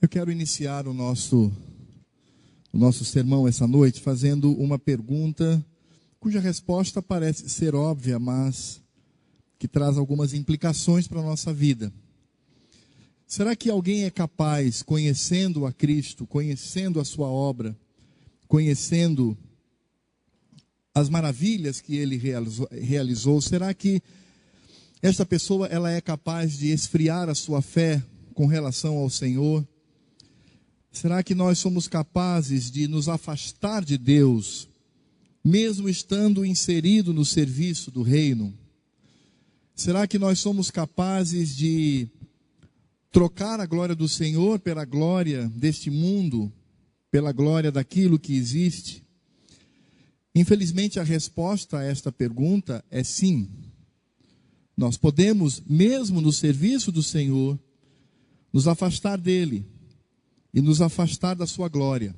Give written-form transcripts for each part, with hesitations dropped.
Eu quero iniciar o nosso sermão essa noite fazendo uma pergunta cuja resposta parece ser óbvia, mas que traz algumas implicações para a nossa vida. Será que alguém é capaz, conhecendo a Cristo, conhecendo a sua obra, conhecendo as maravilhas que ele realizou, será que esta pessoa ela é capaz de esfriar a sua fé com relação ao Senhor? Será que nós somos capazes de nos afastar de Deus, mesmo estando inserido no serviço do reino? Será que nós somos capazes de trocar a glória do Senhor pela glória deste mundo, pela glória daquilo que existe? Infelizmente, a resposta a esta pergunta é sim. Nós podemos, mesmo no serviço do Senhor, nos afastar dele e nos afastar da sua glória.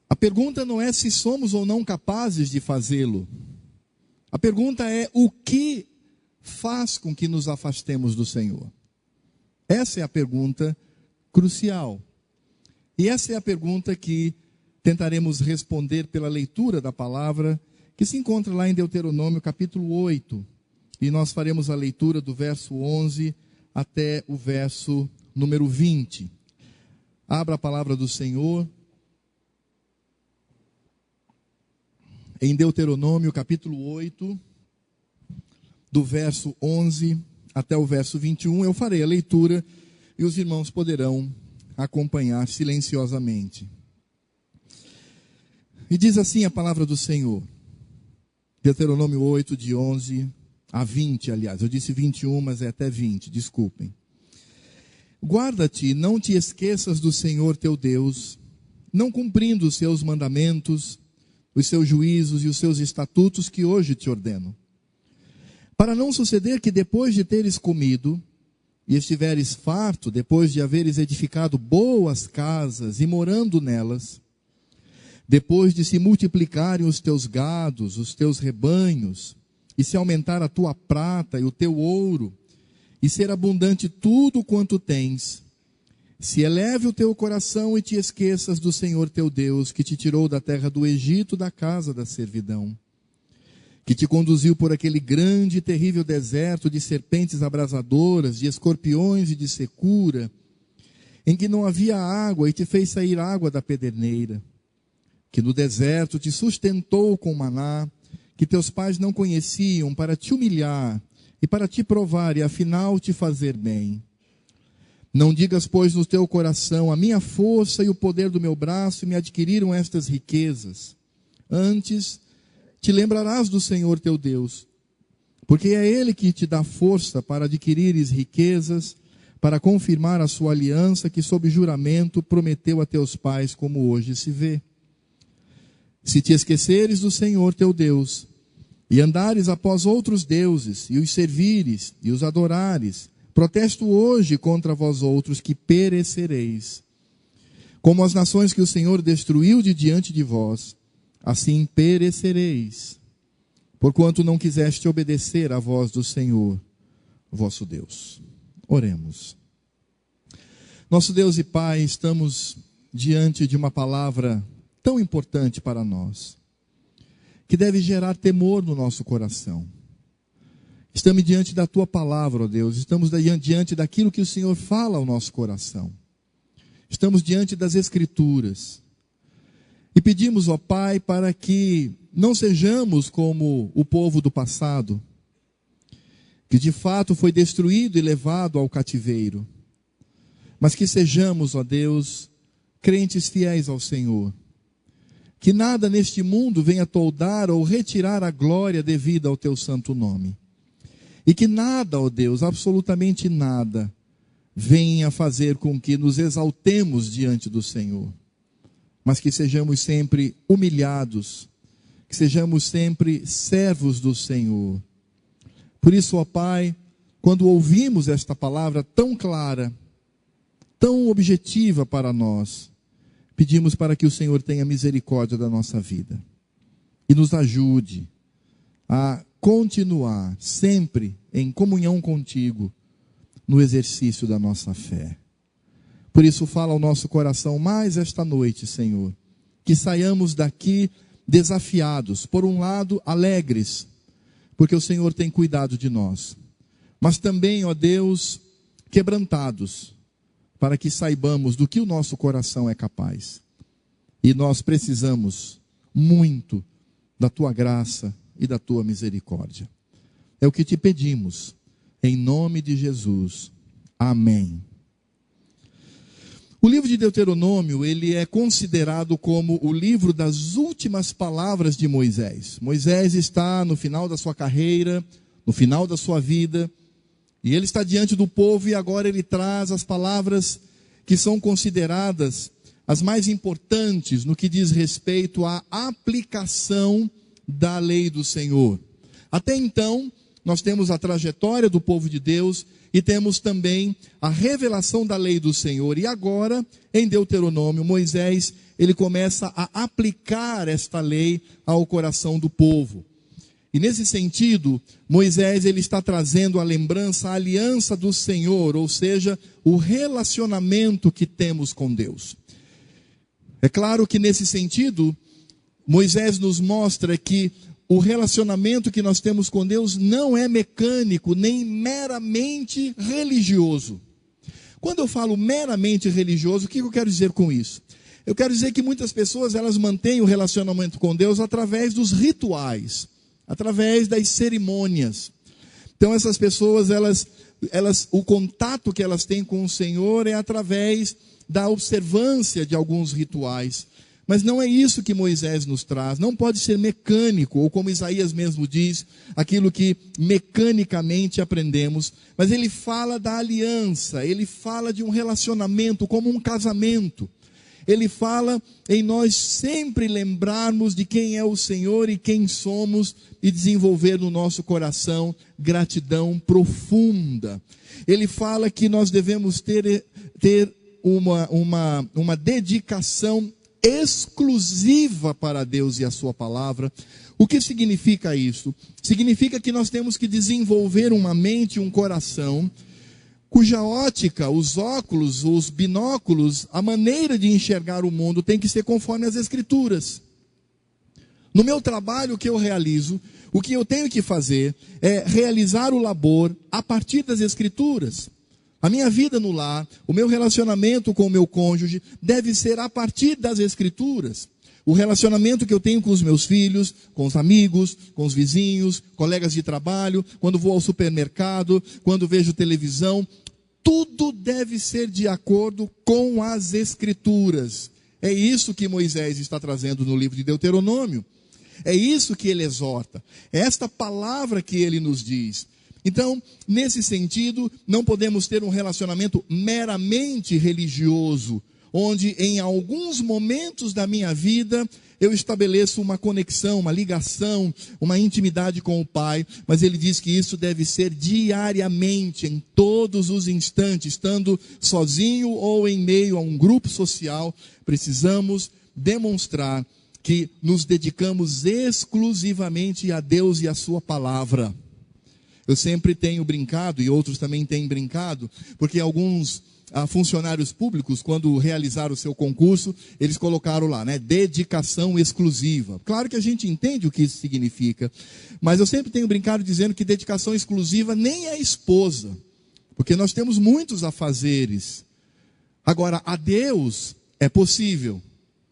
A pergunta não é se somos ou não capazes de fazê-lo. A pergunta é o que faz com que nos afastemos do Senhor. Essa é a pergunta crucial. E essa é a pergunta que tentaremos responder pela leitura da palavra, que se encontra lá em Deuteronômio capítulo 8. E nós faremos a leitura do verso 11 até o verso número 20. Abra a palavra do Senhor em Deuteronômio capítulo 8, do verso 11 até o verso 21. Eu farei a leitura e os irmãos poderão acompanhar silenciosamente. E diz assim a palavra do Senhor, Deuteronômio 8, de 11 a 20, aliás. Eu disse 21, mas é até 20, desculpem. Guarda-te, não te esqueças do Senhor teu Deus, não cumprindo os seus mandamentos, os seus juízos e os seus estatutos que hoje te ordeno. Para não suceder que depois de teres comido e estiveres farto, depois de haveres edificado boas casas e morando nelas, depois de se multiplicarem os teus gados, os teus rebanhos, e se aumentar a tua prata e o teu ouro, e ser abundante tudo quanto tens, se eleve o teu coração e te esqueças do Senhor teu Deus, que te tirou da terra do Egito, da casa da servidão, que te conduziu por aquele grande e terrível deserto de serpentes abrasadoras, de escorpiões e de secura, em que não havia água e te fez sair água da pederneira, que no deserto te sustentou com maná, que teus pais não conheciam, para te humilhar e para te provar e afinal te fazer bem. Não digas, pois, no teu coração, a minha força e o poder do meu braço me adquiriram estas riquezas. Antes, te lembrarás do Senhor teu Deus, porque é Ele que te dá força para adquirires riquezas, para confirmar a sua aliança que sob juramento prometeu a teus pais, como hoje se vê. Se te esqueceres do Senhor teu Deus, e andares após outros deuses, e os servires, e os adorares, protesto hoje contra vós outros, que perecereis. Como as nações que o Senhor destruiu de diante de vós, assim perecereis, porquanto não quiseste obedecer à voz do Senhor, vosso Deus. Oremos. Nosso Deus e Pai, estamos diante de uma palavra tão importante para nós, que deve gerar temor no nosso coração. Estamos diante da Tua palavra, ó Deus, estamos diante daquilo que o Senhor fala ao nosso coração. Estamos diante das Escrituras. E pedimos, ó Pai, para que não sejamos como o povo do passado, que de fato foi destruído e levado ao cativeiro, mas que sejamos, ó Deus, crentes fiéis ao Senhor. Que nada neste mundo venha toldar ou retirar a glória devida ao teu santo nome. E que nada, ó Deus, absolutamente nada, venha fazer com que nos exaltemos diante do Senhor. Mas que sejamos sempre humilhados, que sejamos sempre servos do Senhor. Por isso, ó Pai, quando ouvimos esta palavra tão clara, tão objetiva para nós, pedimos para que o Senhor tenha misericórdia da nossa vida e nos ajude a continuar sempre em comunhão contigo no exercício da nossa fé. Por isso fala ao nosso coração mais esta noite, Senhor, que saiamos daqui desafiados, por um lado alegres, porque o Senhor tem cuidado de nós, mas também, ó Deus, quebrantados, para que saibamos do que o nosso coração é capaz. E nós precisamos muito da Tua graça e da Tua misericórdia. É o que te pedimos, em nome de Jesus. Amém. O livro de Deuteronômio, ele é considerado como o livro das últimas palavras de Moisés. Moisés está no final da sua carreira, no final da sua vida, e ele está diante do povo e agora ele traz as palavras que são consideradas as mais importantes no que diz respeito à aplicação da lei do Senhor. Até então, nós temos a trajetória do povo de Deus e temos também a revelação da lei do Senhor. E agora, em Deuteronômio, Moisés, ele começa a aplicar esta lei ao coração do povo. E nesse sentido, Moisés ele está trazendo à lembrança a aliança do Senhor, ou seja, o relacionamento que temos com Deus. É claro que nesse sentido, Moisés nos mostra que o relacionamento que nós temos com Deus não é mecânico, nem meramente religioso. Quando eu falo meramente religioso, o que eu quero dizer com isso? Eu quero dizer que muitas pessoas elas mantêm o relacionamento com Deus através dos rituais, através das cerimônias. Então essas pessoas, o contato que elas têm com o Senhor é através da observância de alguns rituais. Mas não é isso que Moisés nos traz, não pode ser mecânico, ou como Isaías mesmo diz, aquilo que mecanicamente aprendemos. Mas ele fala da aliança, ele fala de um relacionamento como um casamento. Ele fala em nós sempre lembrarmos de quem é o Senhor e quem somos e desenvolver no nosso coração gratidão profunda. Ele fala que nós devemos ter uma dedicação exclusiva para Deus e a sua palavra. O que significa isso? Significa que nós temos que desenvolver uma mente e um coração cuja ótica, os óculos, os binóculos, a maneira de enxergar o mundo tem que ser conforme as Escrituras. No meu trabalho, o que eu realizo, o que eu tenho que fazer é realizar o labor a partir das Escrituras. A minha vida no lar, o meu relacionamento com o meu cônjuge deve ser a partir das Escrituras. O relacionamento que eu tenho com os meus filhos, com os amigos, com os vizinhos, colegas de trabalho, quando vou ao supermercado, quando vejo televisão, tudo deve ser de acordo com as Escrituras. É isso que Moisés está trazendo no livro de Deuteronômio. É isso que ele exorta. É esta palavra que ele nos diz. Então, nesse sentido, não podemos ter um relacionamento meramente religioso, onde em alguns momentos da minha vida eu estabeleço uma conexão, uma ligação, uma intimidade com o Pai, mas ele diz que isso deve ser diariamente, em todos os instantes, estando sozinho ou em meio a um grupo social. Precisamos demonstrar que nos dedicamos exclusivamente a Deus e a sua palavra. Eu sempre tenho brincado, e outros também têm brincado, porque alguns funcionários públicos, quando realizaram o seu concurso, eles colocaram lá, dedicação exclusiva. Claro que a gente entende o que isso significa, mas eu sempre tenho brincado dizendo que dedicação exclusiva nem é esposa, porque nós temos muitos afazeres. Agora, a Deus é possível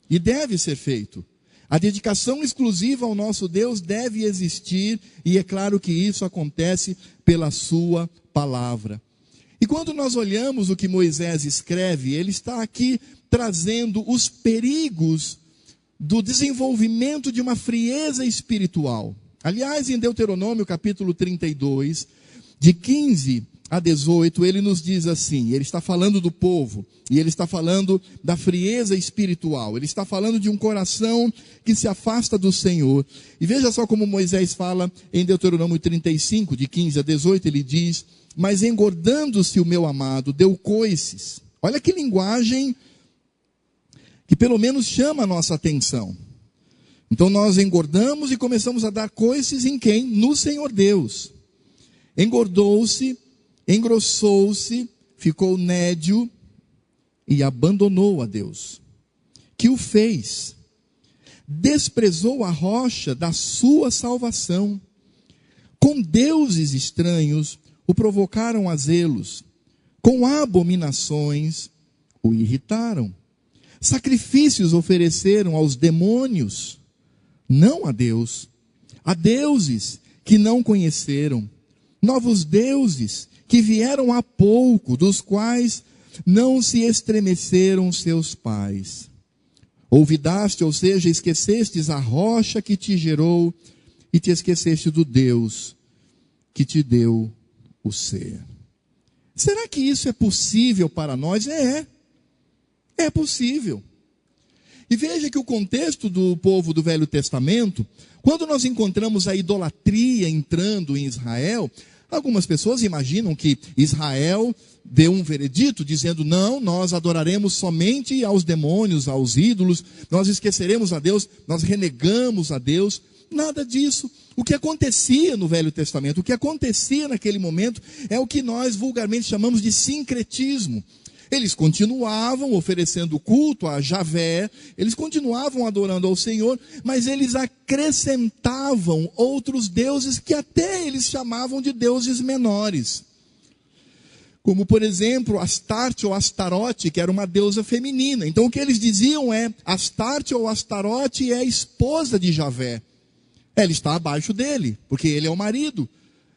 e deve ser feito. A dedicação exclusiva ao nosso Deus deve existir, e é claro que isso acontece pela sua palavra. E quando nós olhamos o que Moisés escreve, ele está aqui trazendo os perigos do desenvolvimento de uma frieza espiritual. Aliás, em Deuteronômio capítulo 32, de 15 a 18, ele nos diz assim, ele está falando do povo, e ele está falando da frieza espiritual, ele está falando de um coração que se afasta do Senhor. E veja só como Moisés fala em Deuteronômio 35, de 15 a 18, ele diz: mas engordando-se o meu amado, deu coices. Olha que linguagem que pelo menos chama a nossa atenção. Então nós engordamos e começamos a dar coices em quem? No Senhor Deus. Engordou-se, engrossou-se, ficou nédio, e abandonou a Deus, que o fez. Desprezou a rocha da sua salvação. Com deuses estranhos o provocaram a zelos. Com abominações o irritaram. Sacrifícios ofereceram aos demônios, não a Deus. A deuses que não conheceram. Novos deuses que vieram há pouco, dos quais não se estremeceram seus pais. Olvidaste, ou seja, esquecestes a rocha que te gerou e te esqueceste do Deus que te deu o ser. Será que isso é possível para nós? É possível. E veja que o contexto do povo do Velho Testamento, quando nós encontramos a idolatria entrando em Israel, algumas pessoas imaginam que Israel deu um veredito dizendo: não, nós adoraremos somente aos demônios, aos ídolos, nós esqueceremos a Deus, nós renegamos a Deus. Nada disso. O que acontecia no Velho Testamento, o que acontecia naquele momento, é o que nós vulgarmente chamamos de sincretismo. Eles continuavam oferecendo culto a Javé, eles continuavam adorando ao Senhor, mas eles acrescentavam outros deuses que até eles chamavam de deuses menores. Como, por exemplo, Astarte ou Astarote, que era uma deusa feminina. Então o que eles diziam é: Astarte ou Astarote é a esposa de Javé. Ela está abaixo dele, porque ele é o marido.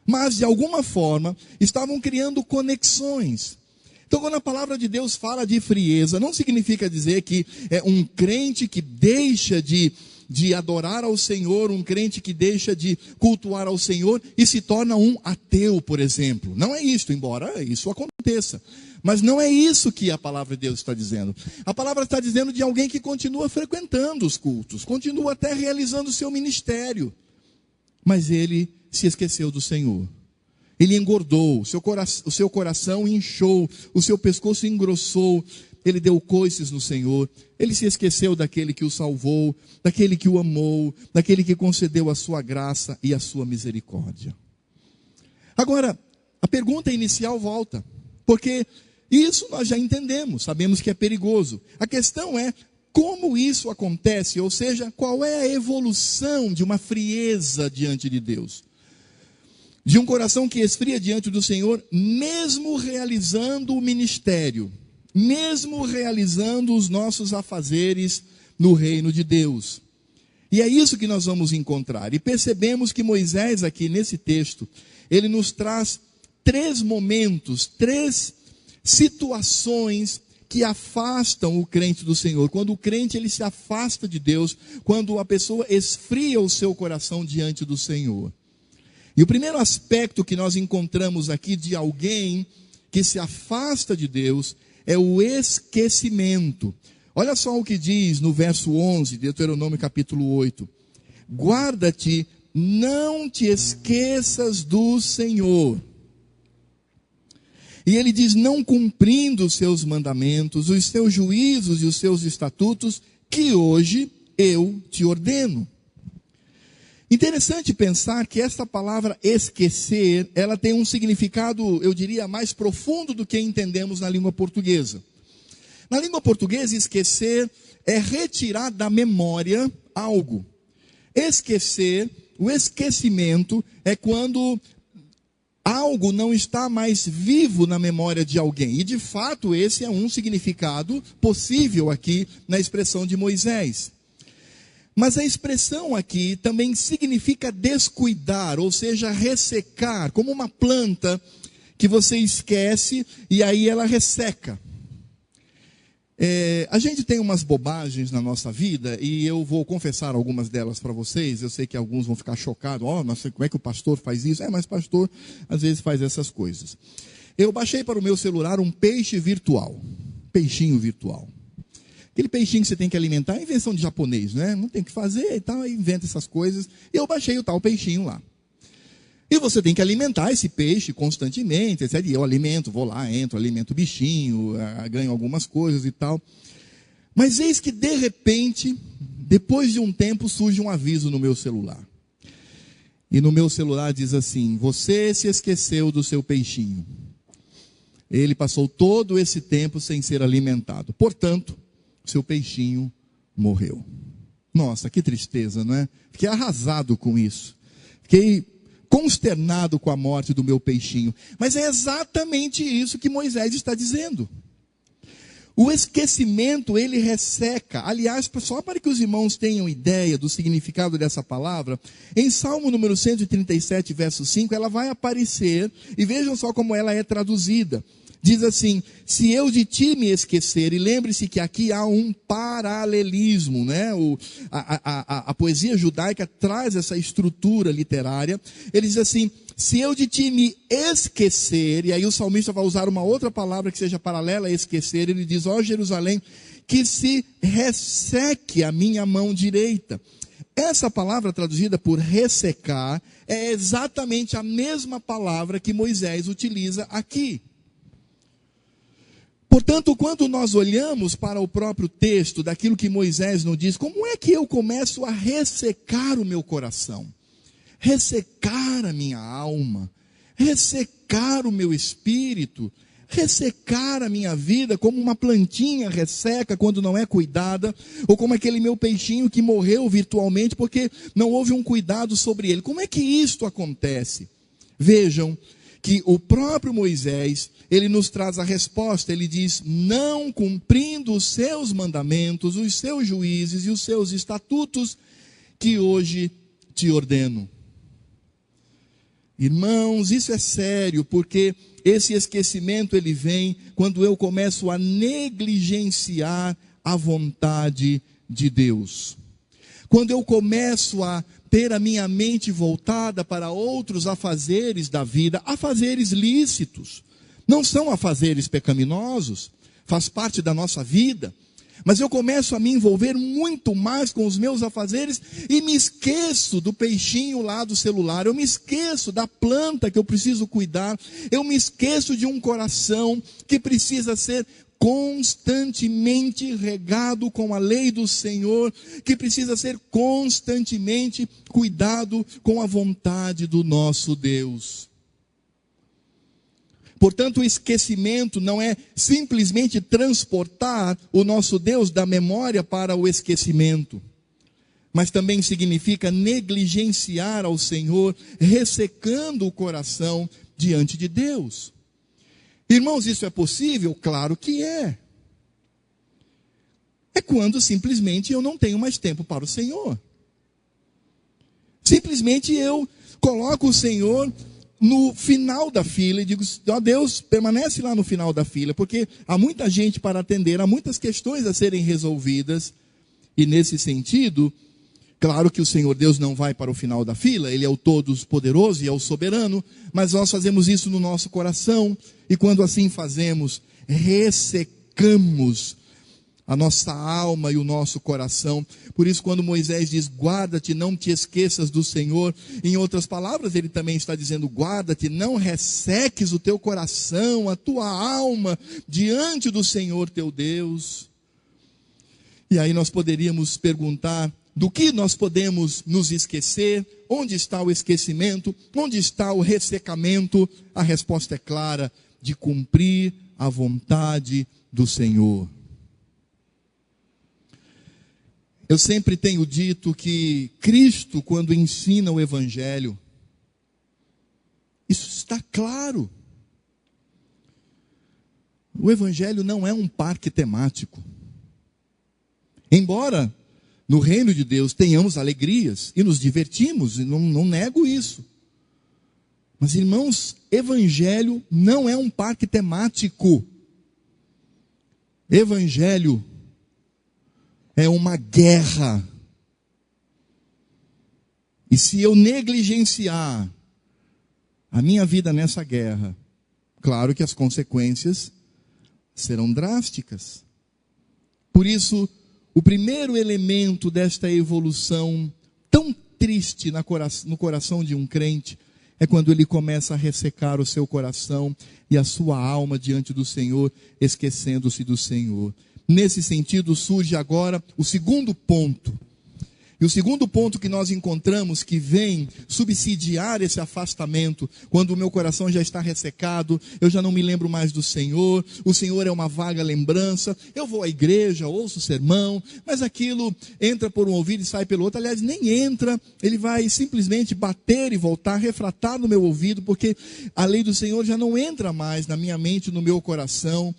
Mas, de alguma forma, estavam criando conexões. Então, quando a palavra de Deus fala de frieza, não significa dizer que é um crente que deixa de adorar ao Senhor, um crente que deixa de cultuar ao Senhor e se torna um ateu, por exemplo. Não é isso, embora isso aconteça. Mas não é isso que a palavra de Deus está dizendo. A palavra está dizendo de alguém que continua frequentando os cultos, continua até realizando o seu ministério. Mas ele se esqueceu do Senhor. Ele engordou, o seu coração inchou, o seu pescoço engrossou. Ele deu coices no Senhor. Ele se esqueceu daquele que o salvou, daquele que o amou, daquele que concedeu a sua graça e a sua misericórdia. Agora, a pergunta inicial volta, porque isso nós já entendemos, sabemos que é perigoso. A questão é como isso acontece, ou seja, qual é a evolução de uma frieza diante de Deus. De um coração que esfria diante do Senhor, mesmo realizando o ministério, mesmo realizando os nossos afazeres no reino de Deus. E é isso que nós vamos encontrar. E percebemos que Moisés aqui nesse texto, ele nos traz 3 momentos, 3 situações que afastam o crente do Senhor. Quando o crente ele se afasta de Deus, quando a pessoa esfria o seu coração diante do Senhor. E o primeiro aspecto que nós encontramos aqui de alguém que se afasta de Deus é o esquecimento. Olha só o que diz no verso 11, Deuteronômio capítulo 8. Guarda-te, não te esqueças do Senhor. E ele diz: não cumprindo os seus mandamentos, os seus juízos e os seus estatutos, que hoje eu te ordeno. Interessante pensar que esta palavra esquecer, ela tem um significado, eu diria, mais profundo do que entendemos na língua portuguesa. Na língua portuguesa, esquecer é retirar da memória algo. Esquecer, o esquecimento, é quando algo não está mais vivo na memória de alguém. E de fato esse é um significado possível aqui na expressão de Moisés. Mas a expressão aqui também significa descuidar, ou seja, ressecar, como uma planta que você esquece e aí ela resseca. A gente tem umas bobagens na nossa vida e eu vou confessar algumas delas para vocês. Eu sei que alguns vão ficar chocados. Nossa, como é que o pastor faz isso? Mas pastor às vezes faz essas coisas. Eu baixei para o meu celular um peixe virtual, peixinho virtual. Aquele peixinho que você tem que alimentar é invenção de japonês, né? Não tem que fazer e tal, inventa essas coisas. E eu baixei o tal peixinho lá. E você tem que alimentar esse peixe constantemente, etc. E eu alimento, vou lá, entro, alimento o bichinho, ganho algumas coisas e tal. Mas eis que de repente, depois de um tempo, surge um aviso no meu celular. E no meu celular diz assim: você se esqueceu do seu peixinho. ele passou todo esse tempo sem ser alimentado. Portanto, seu peixinho morreu. Nossa, que tristeza, não é? Fiquei arrasado com isso. Fiquei consternado com a morte do meu peixinho. Mas é exatamente isso que Moisés está dizendo. O esquecimento, ele resseca. Aliás, só para que os irmãos tenham ideia do significado dessa palavra, em Salmo número 137, verso 5, ela vai aparecer, e vejam só como ela é traduzida. Diz assim: se eu de ti me esquecer, e lembre-se que aqui há um paralelismo, né? A poesia judaica traz essa estrutura literária. Ele diz assim: se eu de ti me esquecer, e aí o salmista vai usar uma outra palavra que seja paralela a esquecer, ele diz: ó Jerusalém, que se resseque a minha mão direita. Essa palavra traduzida por ressecar é exatamente a mesma palavra que Moisés utiliza aqui. Portanto, quando nós olhamos para o próprio texto, daquilo que Moisés nos diz, como é que eu começo a ressecar o meu coração? Ressecar a minha alma, ressecar o meu espírito, ressecar a minha vida como uma plantinha resseca quando não é cuidada, ou como aquele meu peixinho que morreu virtualmente porque não houve um cuidado sobre ele. Como é que isto acontece? Vejam que o próprio Moisés, ele nos traz a resposta. Ele diz: não cumprindo os seus mandamentos, os seus juízes e os seus estatutos, que hoje te ordeno. Irmãos, isso é sério, porque esse esquecimento ele vem quando eu começo a negligenciar a vontade de Deus. Quando eu começo a ter a minha mente voltada para outros afazeres da vida, afazeres lícitos, não são afazeres pecaminosos, faz parte da nossa vida, mas eu começo a me envolver muito mais com os meus afazeres e me esqueço do peixinho lá do celular, eu me esqueço da planta que eu preciso cuidar, eu me esqueço de um coração que precisa ser constantemente regado com a lei do Senhor, que precisa ser constantemente cuidado com a vontade do nosso Deus. Portanto, o esquecimento não é simplesmente transportar o nosso Deus da memória para o esquecimento, mas também significa negligenciar ao Senhor, ressecando o coração diante de Deus. Irmãos, isso é possível? Claro que é. É quando simplesmente eu não tenho mais tempo para o Senhor. Simplesmente eu coloco o Senhor no final da fila e digo: ó Deus, permanece lá no final da fila, porque há muita gente para atender, há muitas questões a serem resolvidas, e nesse sentido, claro que o Senhor Deus não vai para o final da fila, Ele é o Todo-Poderoso e é o Soberano, mas nós fazemos isso no nosso coração, e quando assim fazemos, ressecamos a nossa alma e o nosso coração. Por isso, quando Moisés diz: guarda-te, não te esqueças do Senhor, em outras palavras, ele também está dizendo: guarda-te, não resseques o teu coração, a tua alma, diante do Senhor teu Deus. E aí nós poderíamos perguntar: do que nós podemos nos esquecer? Onde está o esquecimento? Onde está o ressecamento? A resposta é clara: de cumprir a vontade do Senhor. Eu sempre tenho dito que Cristo, quando ensina o Evangelho, isso está claro. O Evangelho não é um parque temático. Embora no reino de Deus tenhamos alegrias e nos divertimos, e não nego isso. Mas, irmãos, Evangelho não é um parque temático. Evangelho é uma guerra. E se eu negligenciar a minha vida nessa guerra, claro que as consequências serão drásticas. Por isso, o primeiro elemento desta evolução tão triste no coração de um crente é quando ele começa a ressecar o seu coração e a sua alma diante do Senhor, esquecendo-se do Senhor. Nesse sentido, surge agora o segundo ponto. E o segundo ponto que nós encontramos que vem subsidiar esse afastamento, quando o meu coração já está ressecado, eu já não me lembro mais do Senhor, o Senhor é uma vaga lembrança, eu vou à igreja, ouço o sermão, mas aquilo entra por um ouvido e sai pelo outro. Aliás, nem entra, ele vai simplesmente bater e voltar, refratar no meu ouvido, porque a lei do Senhor já não entra mais na minha mente, no meu coração.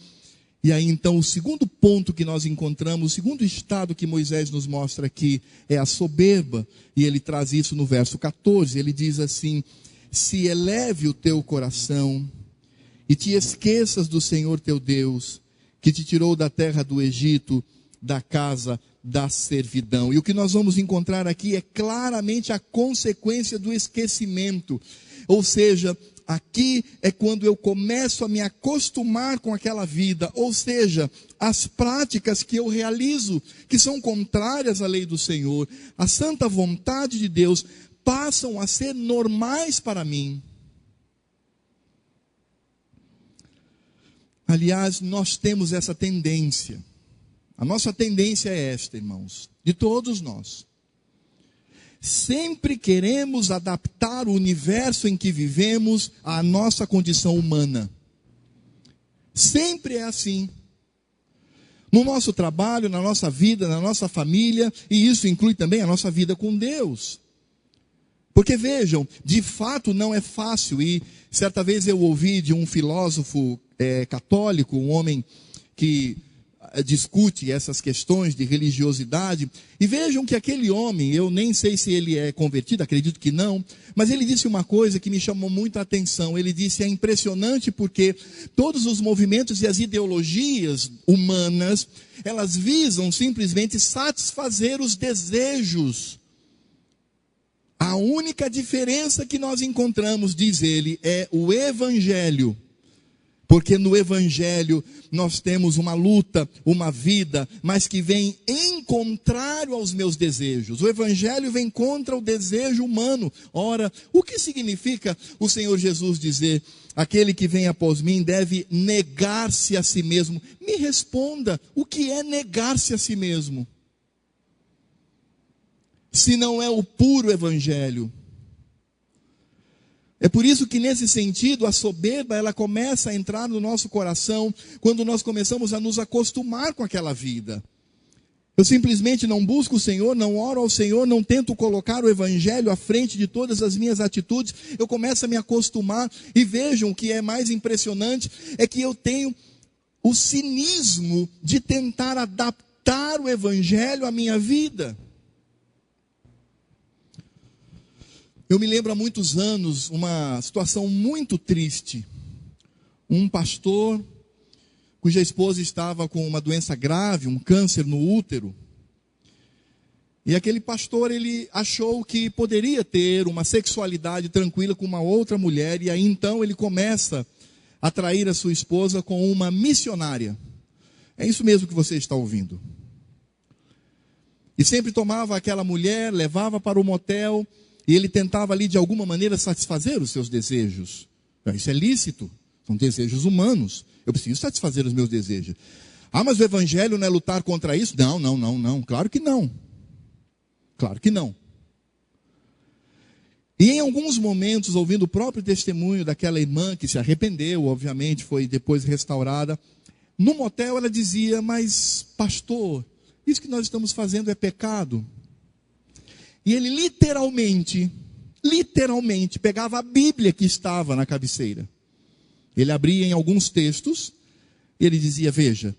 E aí então o segundo ponto que nós encontramos, o segundo estado que Moisés nos mostra aqui é a soberba. E ele traz isso no verso 14, ele diz assim: se eleve o teu coração e te esqueças do Senhor teu Deus, que te tirou da terra do Egito, da casa da servidão. E o que nós vamos encontrar aqui é claramente a consequência do esquecimento. Ou seja, aqui é quando eu começo a me acostumar com aquela vida, ou seja, as práticas que eu realizo, que são contrárias à lei do Senhor, a santa vontade de Deus, passam a ser normais para mim. Aliás, nós temos essa tendência. A nossa tendência é esta, irmãos, de todos nós. Sempre queremos adaptar o universo em que vivemos à nossa condição humana. Sempre é assim. No nosso trabalho, na nossa vida, na nossa família, e isso inclui também a nossa vida com Deus. Porque vejam, de fato não é fácil, e certa vez eu ouvi de um filósofo católico, um homem que discute essas questões de religiosidade, e vejam que aquele homem, eu nem sei se ele é convertido, acredito que não, mas ele disse uma coisa que me chamou muito a atenção. Ele disse: é impressionante porque todos os movimentos e as ideologias humanas, elas visam simplesmente satisfazer os desejos. A única diferença que nós encontramos, diz ele, é o Evangelho. Porque no Evangelho nós temos uma luta, uma vida, mas que vem em contrário aos meus desejos. O Evangelho vem contra o desejo humano. Ora, o que significa o Senhor Jesus dizer: aquele que vem após mim deve negar-se a si mesmo? Me responda, o que é negar-se a si mesmo? Se não é o puro Evangelho. É por isso que nesse sentido a soberba ela começa a entrar no nosso coração quando nós começamos a nos acostumar com aquela vida. Eu simplesmente não busco o Senhor, não oro ao Senhor, não tento colocar o Evangelho à frente de todas as minhas atitudes. Eu começo a me acostumar e vejam o que é mais impressionante, é que eu tenho o cinismo de tentar adaptar o Evangelho à minha vida. Eu me lembro há muitos anos uma situação muito triste. Um pastor cuja esposa estava com uma doença grave, um câncer no útero. E aquele pastor, ele achou que poderia ter uma sexualidade tranquila com uma outra mulher. E aí então ele começa a trair a sua esposa com uma missionária. É isso mesmo que você está ouvindo. E sempre tomava aquela mulher, levava para o motel, e ele tentava ali de alguma maneira satisfazer os seus desejos. Isso é lícito, são desejos humanos. Eu preciso satisfazer os meus desejos. Ah, mas o Evangelho não é lutar contra isso? Não, claro que não. Claro que não. E em alguns momentos, ouvindo o próprio testemunho daquela irmã que se arrependeu, obviamente, foi depois restaurada, no motel ela dizia: mas pastor, isso que nós estamos fazendo é pecado. E ele literalmente pegava a Bíblia que estava na cabeceira. Ele abria em alguns textos, e ele dizia: veja,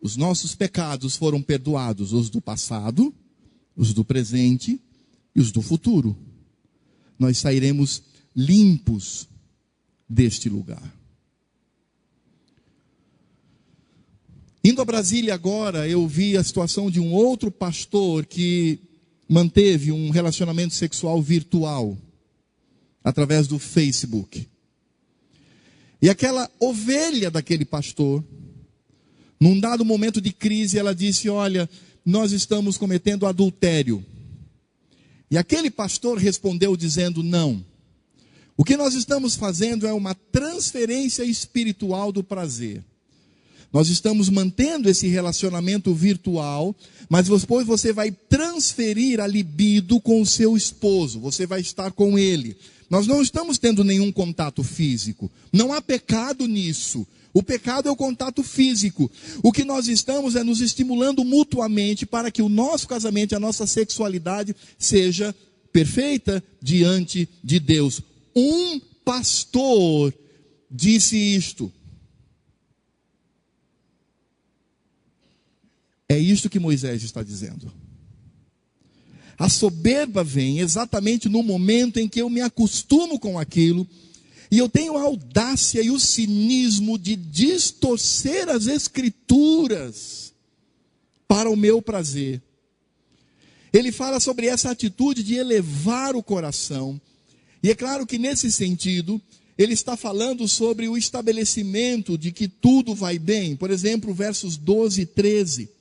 os nossos pecados foram perdoados, os do passado, os do presente e os do futuro. Nós sairemos limpos deste lugar. Indo a Brasília agora, eu vi a situação de um outro pastor que manteve um relacionamento sexual virtual através do Facebook. E aquela ovelha daquele pastor, num dado momento de crise, ela disse: olha, nós estamos cometendo adultério. E aquele pastor respondeu dizendo: não. O que nós estamos fazendo é uma transferência espiritual do prazer. Nós estamos mantendo esse relacionamento virtual, mas depois você vai transferir a libido com o seu esposo, você vai estar com ele. Nós não estamos tendo nenhum contato físico, não há pecado nisso. O pecado é o contato físico. O que nós estamos é nos estimulando mutuamente para que o nosso casamento e a nossa sexualidade seja perfeita diante de Deus. Um pastor disse isto. É isto que Moisés está dizendo. A soberba vem exatamente no momento em que eu me acostumo com aquilo e eu tenho a audácia e o cinismo de distorcer as escrituras para o meu prazer. Ele fala sobre essa atitude de elevar o coração. E é claro que nesse sentido, ele está falando sobre o estabelecimento de que tudo vai bem. Por exemplo, versos 12 e 13.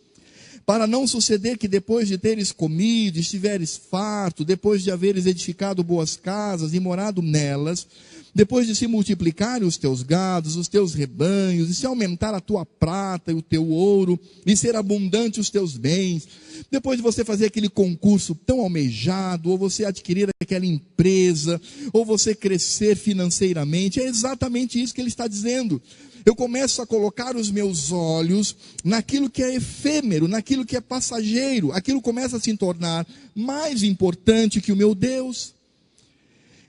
Para não suceder que depois de teres comido, estiveres farto, depois de haveres edificado boas casas e morado nelas, depois de se multiplicarem os teus gados, os teus rebanhos, e se aumentar a tua prata e o teu ouro, e ser abundante os teus bens, depois de você fazer aquele concurso tão almejado, ou você adquirir aquela empresa, ou você crescer financeiramente, é exatamente isso que ele está dizendo. Eu começo a colocar os meus olhos naquilo que é efêmero, naquilo que é passageiro, aquilo começa a se tornar mais importante que o meu Deus.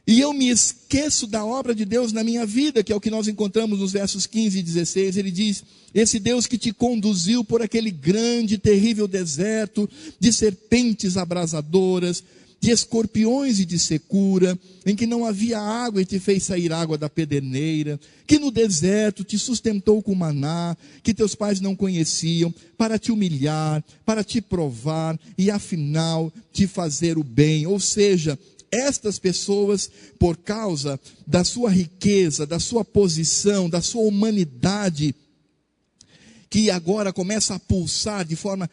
E eu me esqueço da obra de Deus na minha vida, que é o que nós encontramos nos versos 15 e 16. Ele diz: esse Deus que te conduziu por aquele grande e terrível deserto, de serpentes abrasadoras, de escorpiões e de secura, em que não havia água e te fez sair água da pederneira, que no deserto te sustentou com maná, que teus pais não conheciam, para te humilhar, para te provar e afinal te fazer o bem. Ou seja, estas pessoas, por causa da sua riqueza, da sua posição, da sua humanidade, que agora começa a pulsar de forma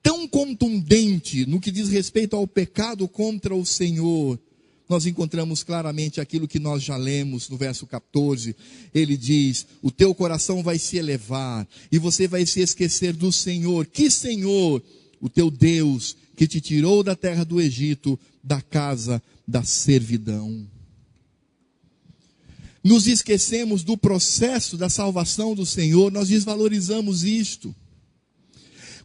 tão contundente no que diz respeito ao pecado contra o Senhor, nós encontramos claramente aquilo que nós já lemos no verso 14. Ele diz: o teu coração vai se elevar e você vai se esquecer do Senhor. Que Senhor? O teu Deus, que te tirou da terra do Egito, da casa da servidão. Nos esquecemos do processo da salvação do Senhor, nós desvalorizamos isto.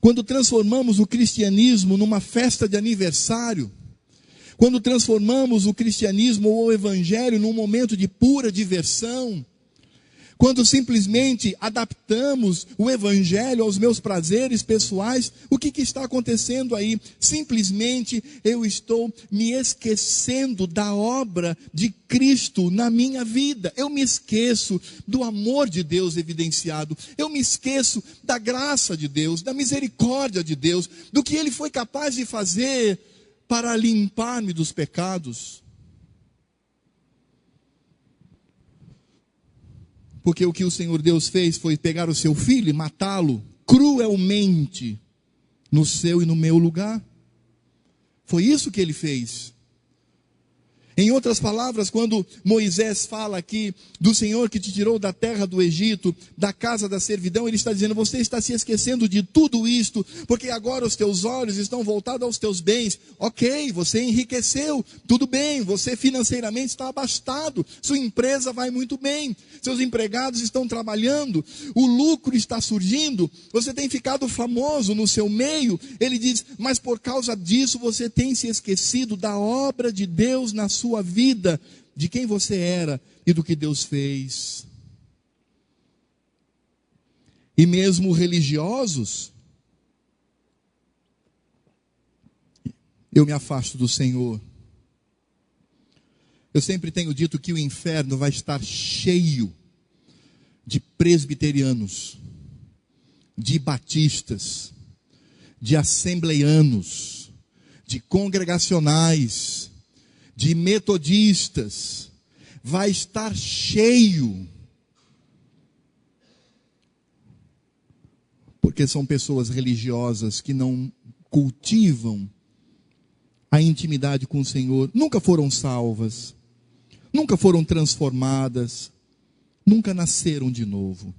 Quando transformamos o cristianismo numa festa de aniversário, quando transformamos o cristianismo ou o evangelho num momento de pura diversão, quando simplesmente adaptamos o evangelho aos meus prazeres pessoais, o que está acontecendo aí? Simplesmente eu estou me esquecendo da obra de Cristo na minha vida. Eu me esqueço do amor de Deus evidenciado. Eu me esqueço da graça de Deus, da misericórdia de Deus, do que Ele foi capaz de fazer para limpar-me dos pecados. Porque o que o Senhor Deus fez foi pegar o seu filho e matá-lo cruelmente no seu e no meu lugar. Foi isso que ele fez. Em outras palavras, quando Moisés fala aqui do Senhor que te tirou da terra do Egito, da casa da servidão, ele está dizendo: você está se esquecendo de tudo isto, porque agora os teus olhos estão voltados aos teus bens. Ok, você enriqueceu, tudo bem, você financeiramente está abastado, sua empresa vai muito bem, seus empregados estão trabalhando, o lucro está surgindo, você tem ficado famoso no seu meio. Ele diz: mas por causa disso você tem se esquecido da obra de Deus na sua vida, de quem você era e do que Deus fez. E mesmo religiosos, eu me afasto do Senhor. Eu sempre tenho dito que o inferno vai estar cheio de presbiterianos, de batistas, de assembleianos, de congregacionais, de metodistas. Vai estar cheio, porque são pessoas religiosas que não cultivam a intimidade com o Senhor, nunca foram salvas, nunca foram transformadas, nunca nasceram de novo.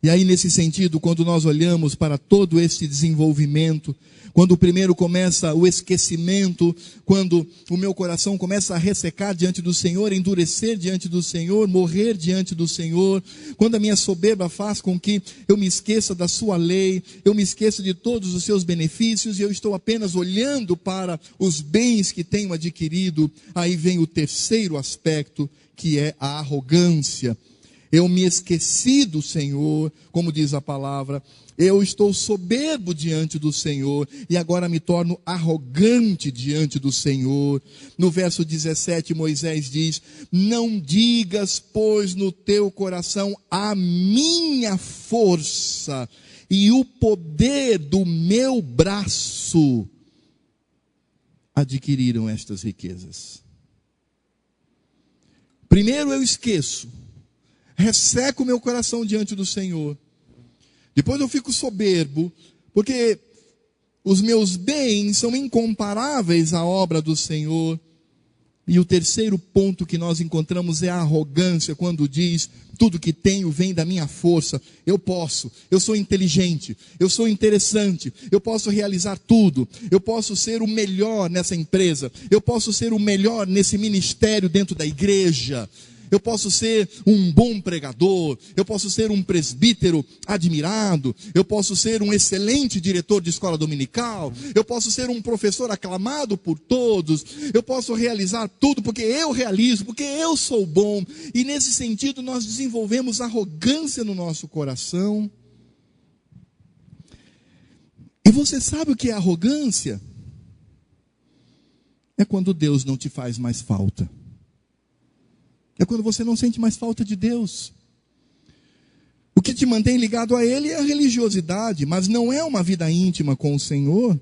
E aí, nesse sentido, quando nós olhamos para todo esse desenvolvimento, quando primeiro começa o esquecimento, quando o meu coração começa a ressecar diante do Senhor, endurecer diante do Senhor, morrer diante do Senhor, quando a minha soberba faz com que eu me esqueça da sua lei, eu me esqueça de todos os seus benefícios, e eu estou apenas olhando para os bens que tenho adquirido, aí vem o terceiro aspecto, que é a arrogância. Eu me esqueci do Senhor, como diz a palavra, eu estou soberbo diante do Senhor, e agora me torno arrogante diante do Senhor. No verso 17, Moisés diz: não digas, pois, no teu coração, a minha força e o poder do meu braço adquiriram estas riquezas. Primeiro eu esqueço, resseco o meu coração diante do Senhor. Depois eu fico soberbo, porque os meus bens são incomparáveis à obra do Senhor. E o terceiro ponto que nós encontramos é a arrogância, quando diz: tudo que tenho vem da minha força, eu posso, eu sou inteligente, eu sou interessante, eu posso realizar tudo, eu posso ser o melhor nessa empresa, eu posso ser o melhor nesse ministério dentro da igreja, eu posso ser um bom pregador, eu posso ser um presbítero admirado, eu posso ser um excelente diretor de escola dominical, eu posso ser um professor aclamado por todos, eu posso realizar tudo porque eu realizo, porque eu sou bom. E nesse sentido nós desenvolvemos arrogância no nosso coração. E você sabe o que é arrogância? É quando Deus não te faz mais falta. É quando você não sente mais falta de Deus. O que te mantém ligado a Ele é a religiosidade, mas não é uma vida íntima com o Senhor.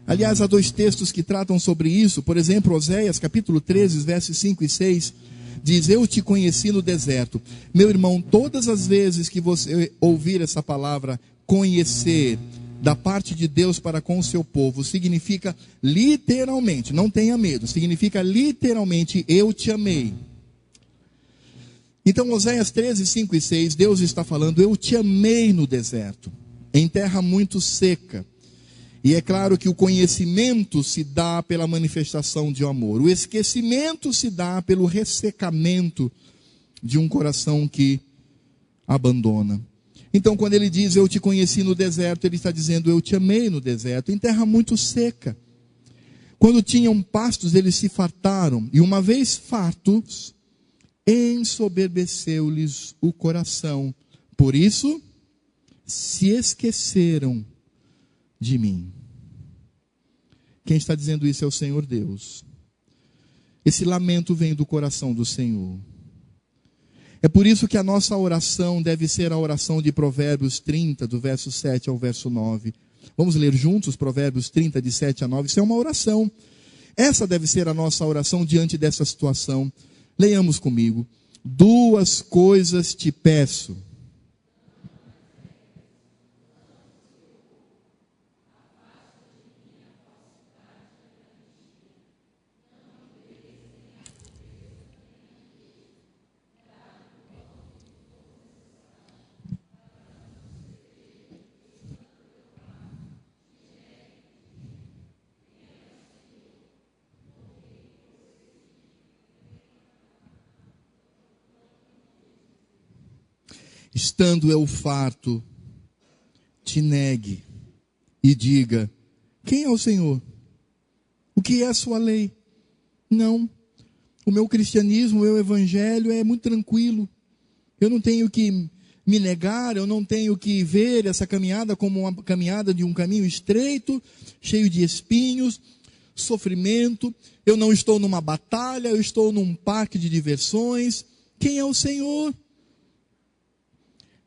Aliás, há 2 textos que tratam sobre isso. Por exemplo, Oséias, capítulo 13, versos 5 e 6, diz: eu te conheci no deserto. Meu irmão, todas as vezes que você ouvir essa palavra, conhecer, da parte de Deus para com o seu povo, significa literalmente, não tenha medo, significa literalmente: eu te amei. Então, Oséias 13, 5 e 6, Deus está falando: eu te amei no deserto, em terra muito seca. E é claro que o conhecimento se dá pela manifestação de amor, o esquecimento se dá pelo ressecamento de um coração que abandona. Então, quando ele diz: eu te conheci no deserto, ele está dizendo: eu te amei no deserto, em terra muito seca. Quando tinham pastos, eles se fartaram, e uma vez fartos, ensoberbeceu-lhes o coração. Por isso, se esqueceram de mim. Quem está dizendo isso é o Senhor Deus. Esse lamento vem do coração do Senhor. É por isso que a nossa oração deve ser a oração de Provérbios 30, do verso 7 ao verso 9. Vamos ler juntos Provérbios 30, de 7 a 9. Isso é uma oração. Essa deve ser a nossa oração diante dessa situação. Leiamos comigo. 2 coisas te peço. Estando eu farto, te negue e diga: quem é o Senhor? O que é a sua lei? Não, o meu cristianismo, o meu evangelho é muito tranquilo. Eu não tenho que me negar, eu não tenho que ver essa caminhada como uma caminhada de um caminho estreito, cheio de espinhos, sofrimento. Eu não estou numa batalha, eu estou num parque de diversões. Quem é o Senhor?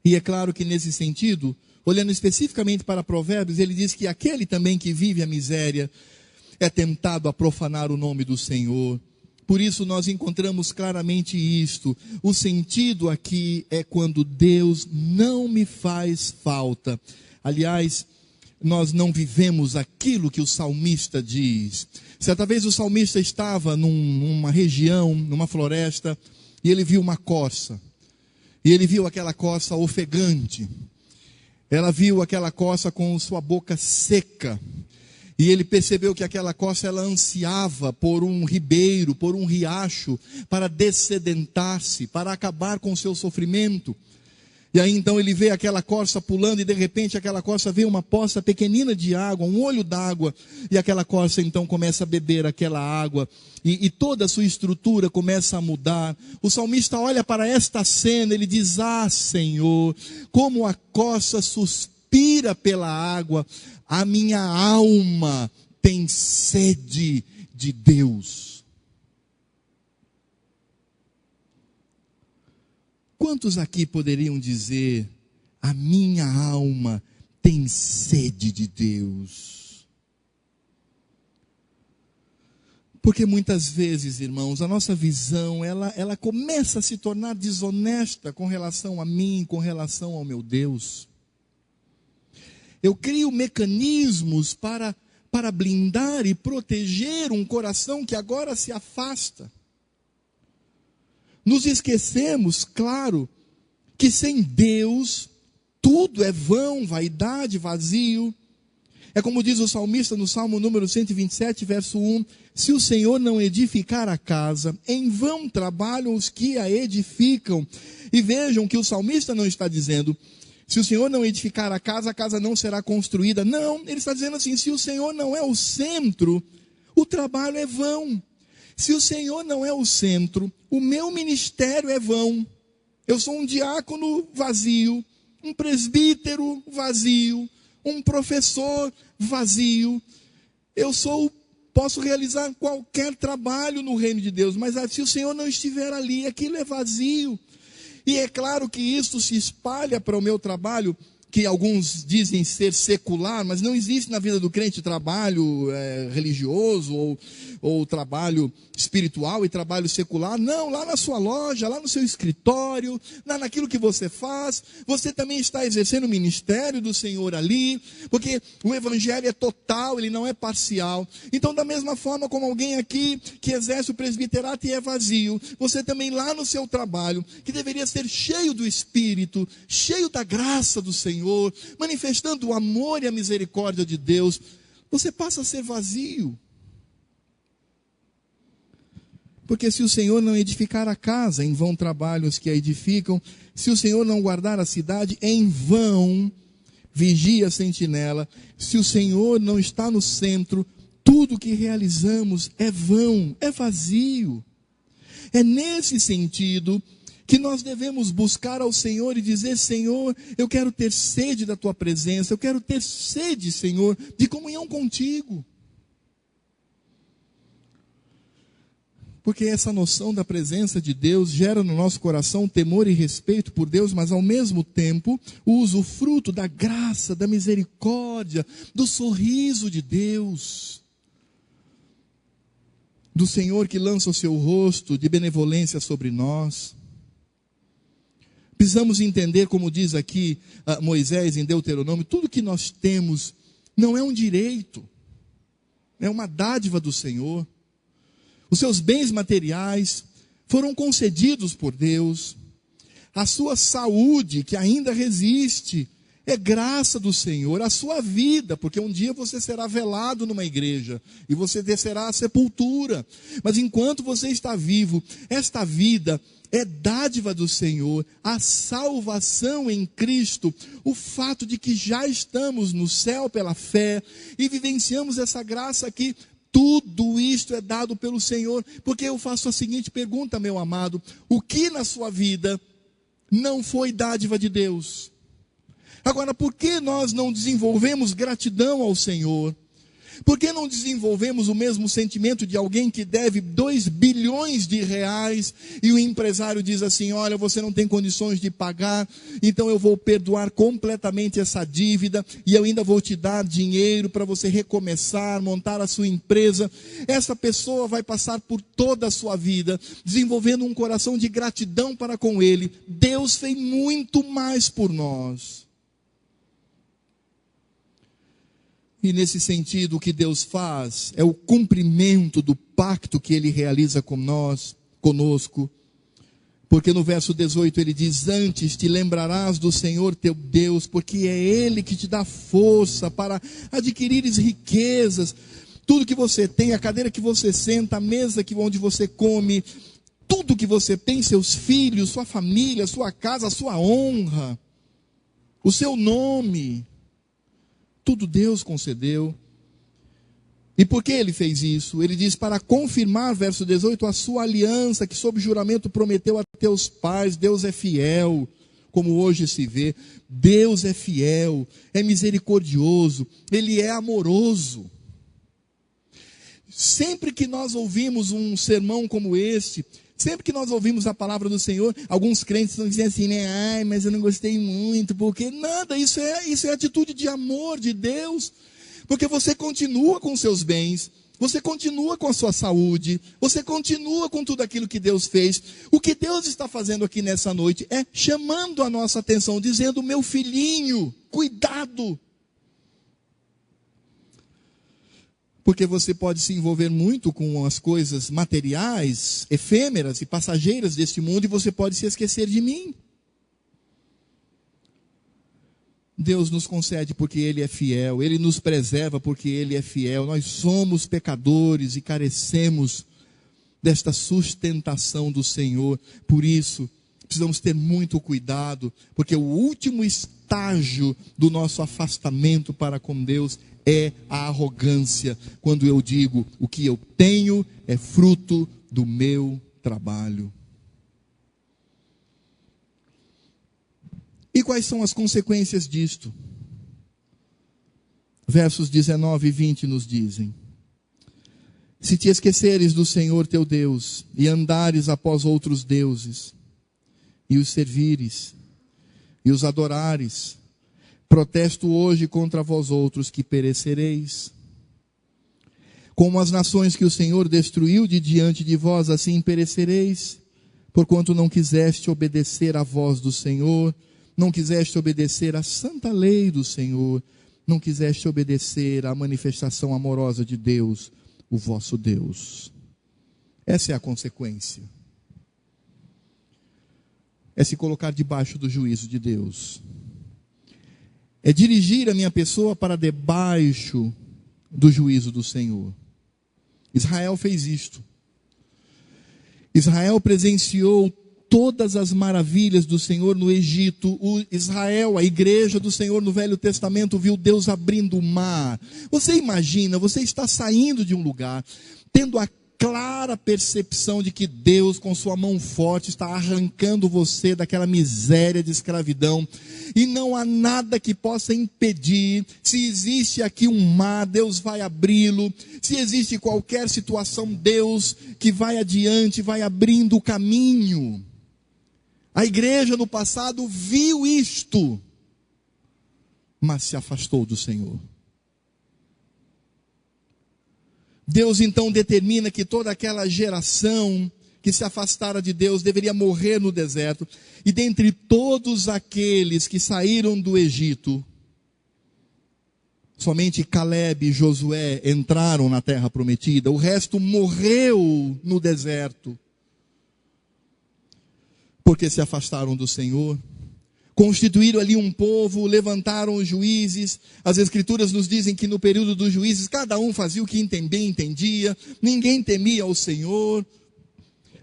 E é claro que nesse sentido, olhando especificamente para Provérbios, ele diz que aquele também que vive a miséria é tentado a profanar o nome do Senhor. Por isso nós encontramos claramente isto. O sentido aqui é quando Deus não me faz falta. Aliás, nós não vivemos aquilo que o salmista diz. Certa vez o salmista estava numa região, numa floresta, e ele viu uma corça. E ele viu aquela corça ofegante. Ela viu aquela corça com sua boca seca. E ele percebeu que aquela corça, ela ansiava por um ribeiro, por um riacho, para dessedentar-se, para acabar com o seu sofrimento. E aí então ele vê aquela corça pulando e de repente aquela corça vê uma poça pequenina de água, um olho d'água. E aquela corça então começa a beber aquela água e toda a sua estrutura começa a mudar. O salmista olha para esta cena, ele diz: ah, Senhor, como a corça suspira pela água, a minha alma tem sede de Deus. Quantos aqui poderiam dizer: a minha alma tem sede de Deus? Porque muitas vezes, irmãos, a nossa visão, ela começa a se tornar desonesta com relação a mim, com relação ao meu Deus. Eu crio mecanismos para blindar e proteger um coração que agora se afasta. Nos esquecemos, claro, que sem Deus tudo é vão, vaidade, vazio. É como diz o salmista no Salmo número 127, verso 1: se o Senhor não edificar a casa, em vão trabalham os que a edificam. E vejam que o salmista não está dizendo: se o Senhor não edificar a casa não será construída. Não, ele está dizendo assim: se o Senhor não é o centro, o trabalho é vão. Se o Senhor não é o centro, o meu ministério é vão. Eu sou um diácono vazio, um presbítero vazio, um professor vazio. Posso realizar qualquer trabalho no reino de Deus, mas se o Senhor não estiver ali, aquilo é vazio. E é claro que isso se espalha para o meu trabalho, que alguns dizem ser secular, mas não existe na vida do crente trabalho religioso ou trabalho espiritual e trabalho secular. Não, lá na sua loja, lá no seu escritório, naquilo que você faz, você também está exercendo o ministério do Senhor ali, porque o evangelho é total, ele não é parcial. Então, da mesma forma como alguém aqui que exerce o presbiterato e é vazio, você também lá no seu trabalho, que deveria ser cheio do Espírito, cheio da graça do Senhor, manifestando o amor e a misericórdia de Deus, você passa a ser vazio. Porque se o Senhor não edificar a casa, em vão trabalham os que a edificam. Se o Senhor não guardar a cidade, em vão vigia a sentinela. Se o Senhor não está no centro, tudo que realizamos é vão, é vazio. É nesse sentido que nós devemos buscar ao Senhor e dizer: Senhor, eu quero ter sede da Tua presença, eu quero ter sede, Senhor, de comunhão contigo. Porque essa noção da presença de Deus gera no nosso coração temor e respeito por Deus, mas ao mesmo tempo o usufruto da graça, da misericórdia, do sorriso de Deus, do Senhor que lança o seu rosto de benevolência sobre nós. Precisamos entender, como diz aqui Moisés em Deuteronômio, tudo que nós temos não é um direito, é uma dádiva do Senhor. Os seus bens materiais foram concedidos por Deus. A sua saúde, que ainda resiste, é graça do Senhor. A sua vida, porque um dia você será velado numa igreja e você descerá à sepultura. Mas enquanto você está vivo, esta vida é dádiva do Senhor. A salvação em Cristo, o fato de que já estamos no céu pela fé e vivenciamos essa graça aqui, tudo isto é dado pelo Senhor. Porque eu faço a seguinte pergunta, meu amado: o que na sua vida não foi dádiva de Deus? Agora, por que nós não desenvolvemos gratidão ao Senhor? Por que não desenvolvemos o mesmo sentimento de alguém que deve 2 bilhões de reais e o empresário diz assim: olha, você não tem condições de pagar, então eu vou perdoar completamente essa dívida e eu ainda vou te dar dinheiro para você recomeçar, montar a sua empresa. Essa pessoa vai passar por toda a sua vida desenvolvendo um coração de gratidão para com ele. Deus fez muito mais por nós. E nesse sentido, o que Deus faz é o cumprimento do pacto que Ele realiza conosco. Porque no verso 18 ele diz: antes te lembrarás do Senhor teu Deus, porque é Ele que te dá força para adquirires riquezas. Tudo que você tem, a cadeira que você senta, a mesa onde você come, tudo que você tem, seus filhos, sua família, sua casa, sua honra, o seu nome, tudo Deus concedeu. E por que ele fez isso? Ele diz: para confirmar, verso 18, a sua aliança que sob juramento prometeu a teus pais. Deus é fiel, como hoje se vê. Deus é fiel, é misericordioso, Ele é amoroso. Sempre que nós ouvimos um sermão como este, sempre que nós ouvimos a palavra do Senhor, alguns crentes estão dizendo assim, né? Ai, mas eu não gostei muito, porque nada, isso é atitude de amor de Deus. Porque você continua com seus bens, você continua com a sua saúde, você continua com tudo aquilo que Deus fez. O que Deus está fazendo aqui nessa noite é chamando a nossa atenção, dizendo: meu filhinho, cuidado. Porque você pode se envolver muito com as coisas materiais, efêmeras e passageiras deste mundo, e você pode se esquecer de mim. Deus nos concede porque Ele é fiel, Ele nos preserva porque Ele é fiel. Nós somos pecadores e carecemos desta sustentação do Senhor. Por isso, precisamos ter muito cuidado, porque o último estágio do nosso afastamento para com Deus é a arrogância, quando eu digo: o que eu tenho é fruto do meu trabalho. E quais são as consequências disto? Versos 19 e 20 nos dizem: se te esqueceres do Senhor teu Deus, e andares após outros deuses, e os servires, e os adorares, protesto hoje contra vós outros que perecereis. Como as nações que o Senhor destruiu de diante de vós, assim perecereis, porquanto não quiseste obedecer à voz do Senhor, não quiseste obedecer à santa lei do Senhor, não quiseste obedecer à manifestação amorosa de Deus, o vosso Deus. Essa é a consequência. É se colocar debaixo do juízo de Deus. É dirigir a minha pessoa para debaixo do juízo do Senhor. Israel fez isto. Israel presenciou todas as maravilhas do Senhor no Egito. Israel, a igreja do Senhor no Velho Testamento, viu Deus abrindo o mar. Você imagina, você está saindo de um lugar, tendo a clara percepção de que Deus, com sua mão forte, está arrancando você daquela miséria de escravidão, e não há nada que possa impedir. Se existe aqui um mar, Deus vai abri-lo. Se existe qualquer situação, Deus que vai adiante, vai abrindo o caminho. A igreja no passado viu isto, mas se afastou do Senhor. Deus então determina que toda aquela geração que se afastara de Deus deveria morrer no deserto. E dentre todos aqueles que saíram do Egito, somente Caleb e Josué entraram na terra prometida. O resto morreu no deserto, porque se afastaram do Senhor. Constituíram ali um povo, levantaram os juízes. As escrituras nos dizem que no período dos juízes, cada um fazia o que bem entendia, ninguém temia ao Senhor.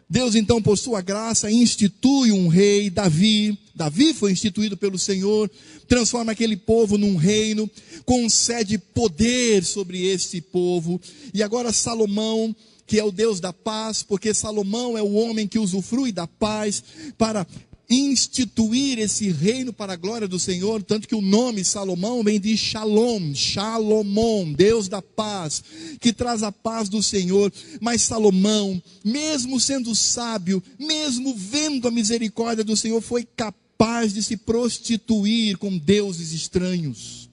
Deus então, por sua graça, institui um rei, Davi. Davi foi instituído pelo Senhor, transforma aquele povo num reino, concede poder sobre este povo. E agora Salomão, que é o Deus da paz, porque Salomão é o homem que usufrui da paz, para instituir esse reino para a glória do Senhor, tanto que o nome Salomão vem de Shalom, Shalomon, Deus da paz, que traz a paz do Senhor. Mas Salomão, mesmo sendo sábio, mesmo vendo a misericórdia do Senhor, foi capaz de se prostituir com deuses estranhos.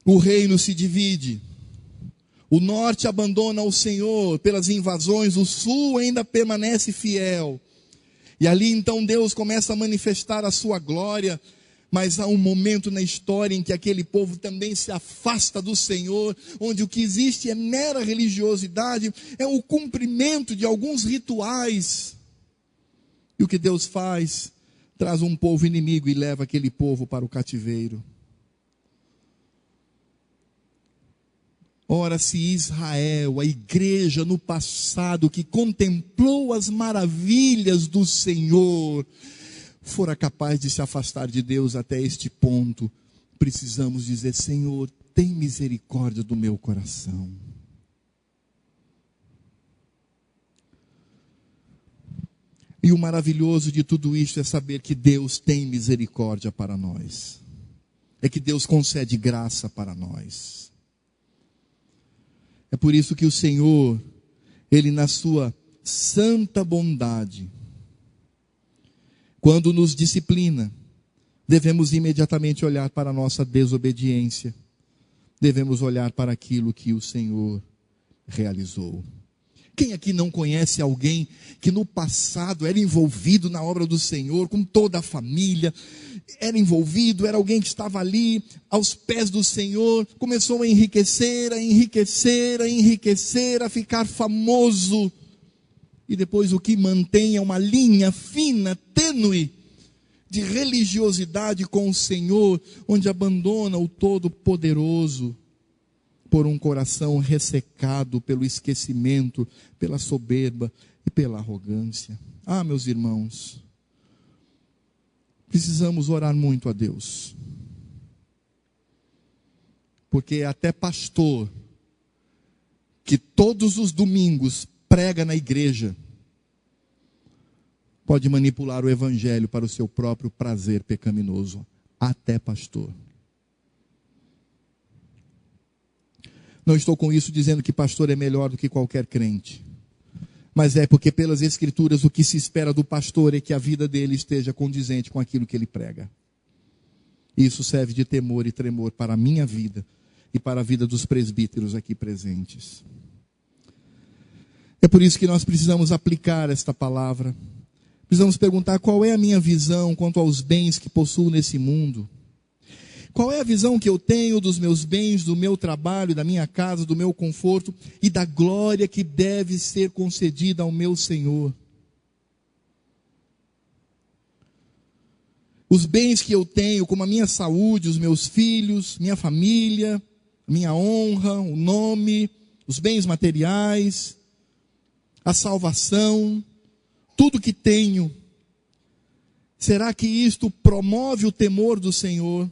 O reino se divide. O norte abandona o Senhor pelas invasões, o sul ainda permanece fiel. E ali então Deus começa a manifestar a sua glória Mas há um momento na história em que aquele povo também se afasta do Senhor, onde o que existe é mera religiosidade, é o cumprimento de alguns rituais. E o que Deus faz? Traz um povo inimigo e leva aquele povo para o cativeiro. Ora, se Israel, a igreja no passado, que contemplou as maravilhas do Senhor, fora capaz de se afastar de Deus até este ponto, precisamos dizer: Senhor, tem misericórdia do meu coração. E o maravilhoso de tudo isto é saber que Deus tem misericórdia para nós. É que Deus concede graça para nós. É por isso que o Senhor, Ele na sua santa bondade, quando nos disciplina, devemos imediatamente olhar para a nossa desobediência. Devemos olhar para aquilo que o Senhor realizou. Quem aqui não conhece alguém que no passado era envolvido na obra do Senhor, com toda a família, era envolvido, era alguém que estava ali aos pés do Senhor, começou a enriquecer, a ficar famoso, e depois o que mantém é uma linha fina, tênue, de religiosidade com o Senhor, onde abandona o Todo-Poderoso, por um coração ressecado pelo esquecimento, pela soberba e pela arrogância. Ah, meus irmãos, precisamos orar muito a Deus, porque até pastor, que todos os domingos prega na igreja, pode manipular o evangelho para o seu próprio prazer pecaminoso. Até pastor. Não estou com isso dizendo que pastor é melhor do que qualquer crente, mas é porque pelas escrituras o que se espera do pastor é que a vida dele esteja condizente com aquilo que ele prega. Isso serve de temor e tremor para a minha vida e para a vida dos presbíteros aqui presentes. É por isso que nós precisamos aplicar esta palavra. Precisamos perguntar: qual é a minha visão quanto aos bens que possuo nesse mundo? Qual é a visão que eu tenho dos meus bens, do meu trabalho, da minha casa, do meu conforto e da glória que deve ser concedida ao meu Senhor? Os bens que eu tenho, como a minha saúde, os meus filhos, minha família, minha honra, o nome, os bens materiais, a salvação, tudo que tenho, será que isto promove o temor do Senhor?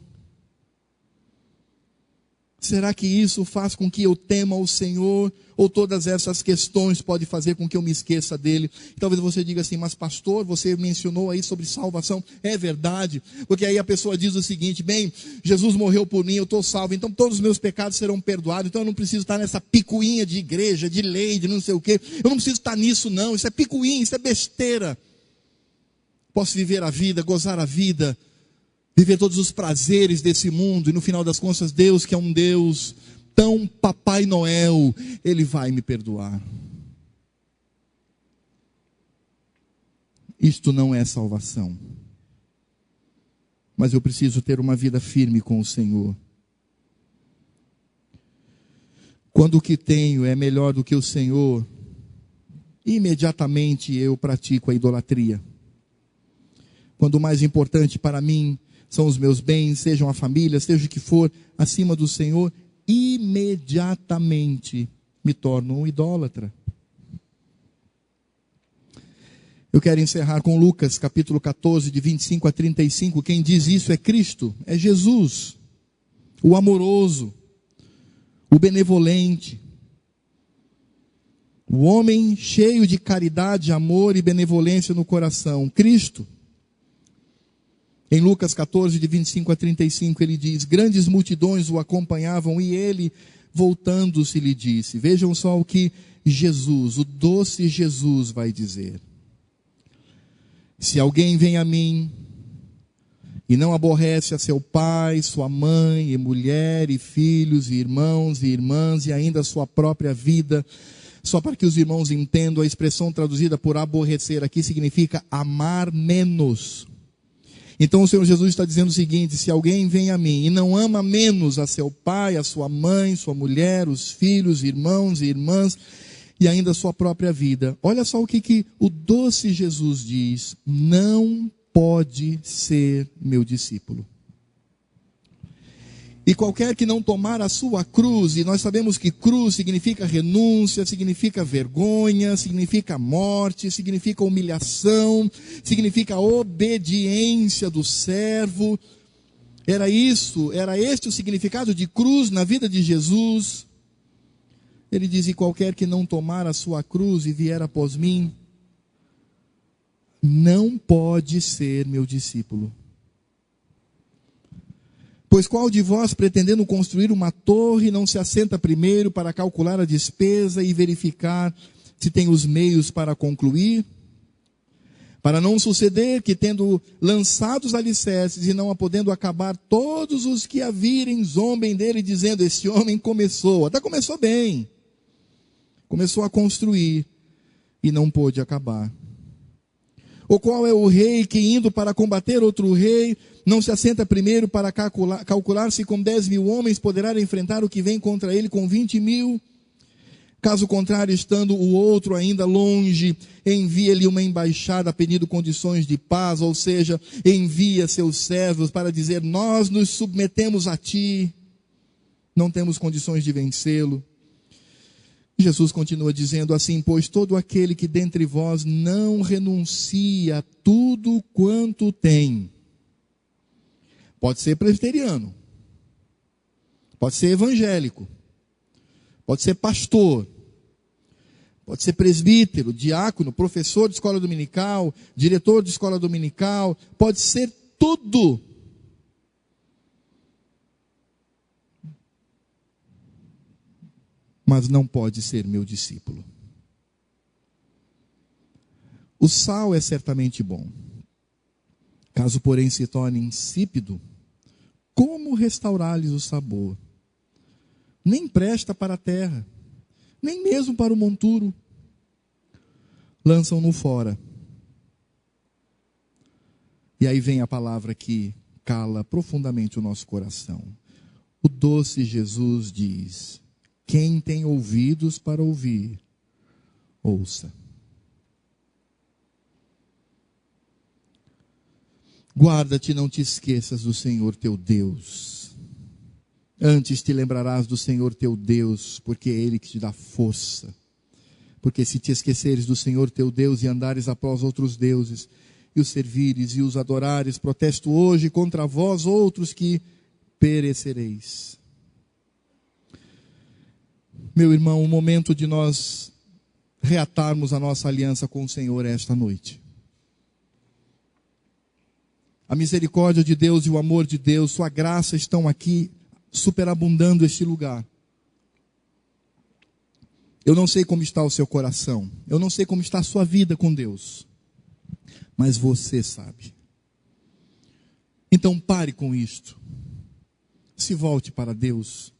Será que isso faz com que eu tema o Senhor? Ou todas essas questões podem fazer com que eu me esqueça dele? Talvez você diga assim: mas pastor, você mencionou aí sobre salvação. É verdade, porque aí a pessoa diz o seguinte: bem, Jesus morreu por mim, eu estou salvo, então todos os meus pecados serão perdoados, então eu não preciso estar nessa picuinha de igreja, de lei, de não sei o quê. Eu não preciso estar nisso não, isso é picuinha, isso é besteira. Posso viver a vida, gozar a vida, viver todos os prazeres desse mundo, e no final das contas, Deus, que é um Deus tão Papai Noel, Ele vai me perdoar. Isto não é salvação. Mas eu preciso ter uma vida firme com o Senhor. Quando o que tenho é melhor do que o Senhor, imediatamente eu pratico a idolatria. Quando o mais importante para mim são os meus bens, sejam a família, seja o que for, acima do Senhor, imediatamente me torno um idólatra. Eu quero encerrar com Lucas, capítulo 14, de 25 a 35. Quem diz isso é Cristo, é Jesus, o amoroso, o benevolente, o homem cheio de caridade, amor e benevolência no coração, Cristo. Em Lucas 14, de 25 a 35, ele diz: grandes multidões o acompanhavam e ele, voltando-se, lhe disse. Vejam só o que Jesus, o doce Jesus, vai dizer: se alguém vem a mim e não aborrece a seu pai, sua mãe, e mulher, e filhos, e irmãos, e irmãs, e ainda a sua própria vida, só para que os irmãos entendam, a expressão traduzida por aborrecer aqui significa amar menos. Então o Senhor Jesus está dizendo o seguinte: se alguém vem a mim e não ama menos a seu pai, a sua mãe, sua mulher, os filhos, irmãos e irmãs, e ainda a sua própria vida. Olha só o que o doce Jesus diz: não pode ser meu discípulo. E qualquer que não tomar a sua cruz, e nós sabemos que cruz significa renúncia, significa vergonha, significa morte, significa humilhação, significa obediência do servo. Era este o significado de cruz na vida de Jesus. Ele diz: e qualquer que não tomar a sua cruz e vier após mim, não pode ser meu discípulo. Pois qual de vós, pretendendo construir uma torre, não se assenta primeiro para calcular a despesa e verificar se tem os meios para concluir? Para não suceder que, tendo lançado os alicerces e não a podendo acabar, todos os que a virem zombem dele, dizendo: esse homem até começou bem, começou a construir e não pôde acabar. Ou qual é o rei que, indo para combater outro rei, não se assenta primeiro para calcular se com 10.000 homens poderá enfrentar o que vem contra ele com 20.000? Caso contrário, estando o outro ainda longe, envia-lhe uma embaixada pedindo condições de paz, ou seja, envia seus servos para dizer: nós nos submetemos a ti, não temos condições de vencê-lo. Jesus continua dizendo assim: pois todo aquele que dentre vós não renuncia a tudo quanto tem, pode ser presbiteriano, pode ser evangélico, pode ser pastor, pode ser presbítero, diácono, professor de escola dominical, diretor de escola dominical, pode ser tudo. Mas não pode ser meu discípulo. O sal é certamente bom. Caso, porém, se torne insípido, como restaurar-lhes o sabor? Nem presta para a terra, nem mesmo para o monturo. Lançam-no fora. E aí vem a palavra que cala profundamente o nosso coração. O doce Jesus diz: quem tem ouvidos para ouvir, ouça. Guarda-te, não te esqueças do Senhor teu Deus. Antes te lembrarás do Senhor teu Deus, porque é Ele que te dá força. Porque se te esqueceres do Senhor teu Deus e andares após outros deuses, e os servires e os adorares, protesto hoje contra vós outros que perecereis. Meu irmão, o momento de nós reatarmos a nossa aliança com o Senhor esta noite. A misericórdia de Deus e o amor de Deus, sua graça estão aqui superabundando este lugar. Eu não sei como está o seu coração, eu não sei como está a sua vida com Deus, mas você sabe. Então pare com isto, se volte para Deus.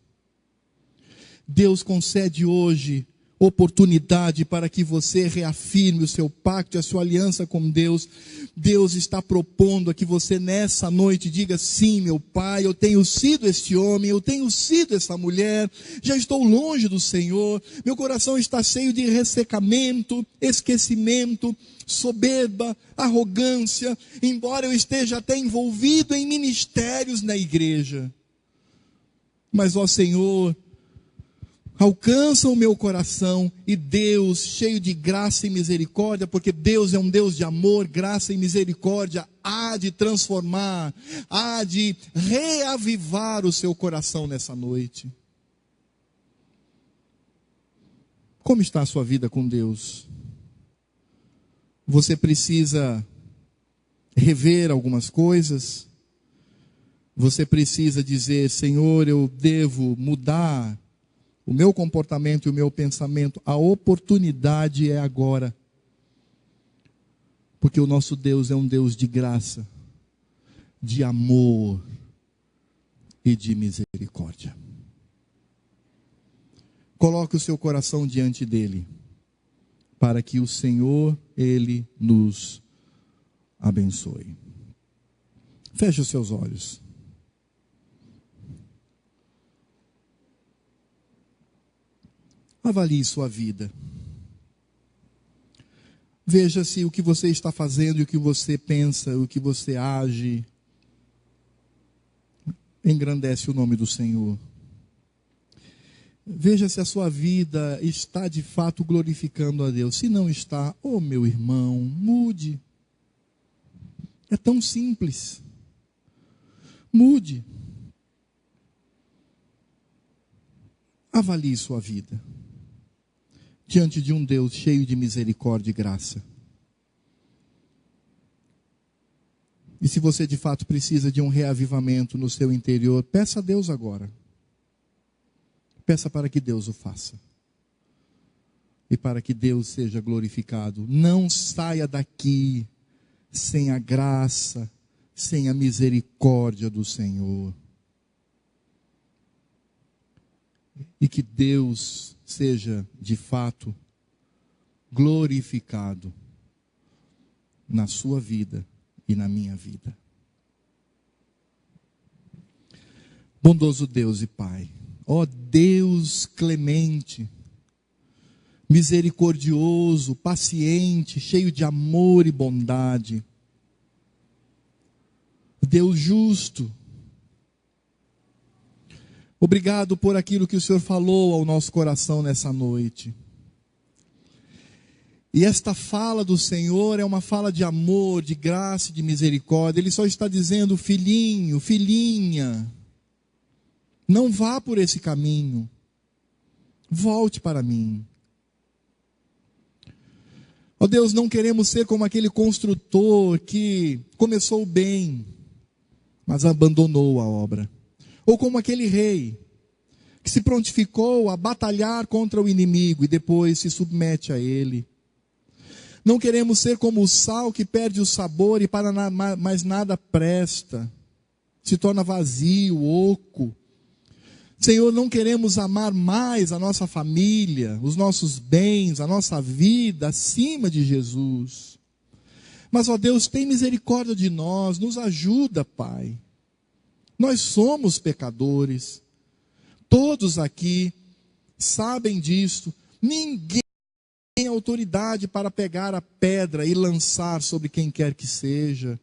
Deus concede hoje oportunidade para que você reafirme o seu pacto e a sua aliança com Deus. Deus está propondo a que você nessa noite diga: sim, meu Pai, eu tenho sido este homem, eu tenho sido essa mulher, já estou longe do Senhor, meu coração está cheio de ressecamento, esquecimento, soberba, arrogância, embora eu esteja até envolvido em ministérios na igreja. Mas, ó Senhor, alcança o meu coração, e Deus, cheio de graça e misericórdia, porque Deus é um Deus de amor, graça e misericórdia, há de transformar, há de reavivar o seu coração nessa noite. Como está a sua vida com Deus? Você precisa rever algumas coisas? Você precisa dizer: Senhor, eu devo mudar o meu comportamento e o meu pensamento. A oportunidade é agora. Porque o nosso Deus é um Deus de graça, de amor e de misericórdia. Coloque o seu coração diante dele, para que o Senhor, Ele nos abençoe. Feche os seus olhos. Avalie sua vida. Veja se o que você está fazendo, o que você pensa, o que você age, engrandece o nome do Senhor. Veja se a sua vida está de fato glorificando a Deus. Se não está, oh meu irmão, mude. É tão simples. Mude. Avalie sua vida diante de um Deus cheio de misericórdia e graça. E se você de fato precisa de um reavivamento no seu interior, peça a Deus agora. Peça para que Deus o faça. E para que Deus seja glorificado. Não saia daqui sem a graça, sem a misericórdia do Senhor. E que Deus seja, de fato, glorificado na sua vida e na minha vida. Bondoso Deus e Pai, ó Deus clemente, misericordioso, paciente, cheio de amor e bondade, Deus justo, obrigado por aquilo que o Senhor falou ao nosso coração nessa noite. E esta fala do Senhor é uma fala de amor, de graça e de misericórdia. Ele só está dizendo, filhinho, filhinha, não vá por esse caminho. Volte para mim. Ó Deus, não queremos ser como aquele construtor que começou bem, mas abandonou a obra. Ou como aquele rei que se prontificou a batalhar contra o inimigo e depois se submete a ele. Não queremos ser como o sal que perde o sabor e para mais nada presta. Se torna vazio, oco. Senhor, não queremos amar mais a nossa família, os nossos bens, a nossa vida acima de Jesus. Mas, ó Deus, tem misericórdia de nós, nos ajuda, Pai. Nós somos pecadores. Todos aqui sabem disso. Ninguém tem autoridade para pegar a pedra e lançar sobre quem quer que seja.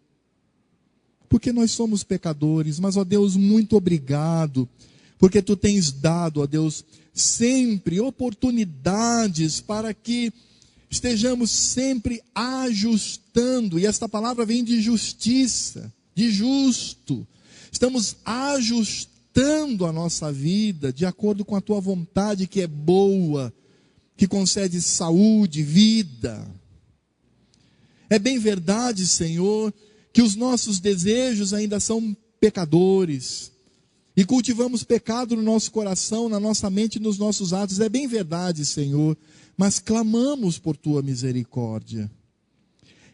Porque nós somos pecadores. Mas, ó Deus, muito obrigado. Porque Tu tens dado, ó Deus, sempre oportunidades para que estejamos sempre ajustando. E esta palavra vem de justiça, de justo. Estamos ajustando a nossa vida de acordo com a Tua vontade, que é boa, que concede saúde, vida. É bem verdade, Senhor, que os nossos desejos ainda são pecadores. E cultivamos pecado no nosso coração, na nossa mente e nos nossos atos. É bem verdade, Senhor, mas clamamos por Tua misericórdia.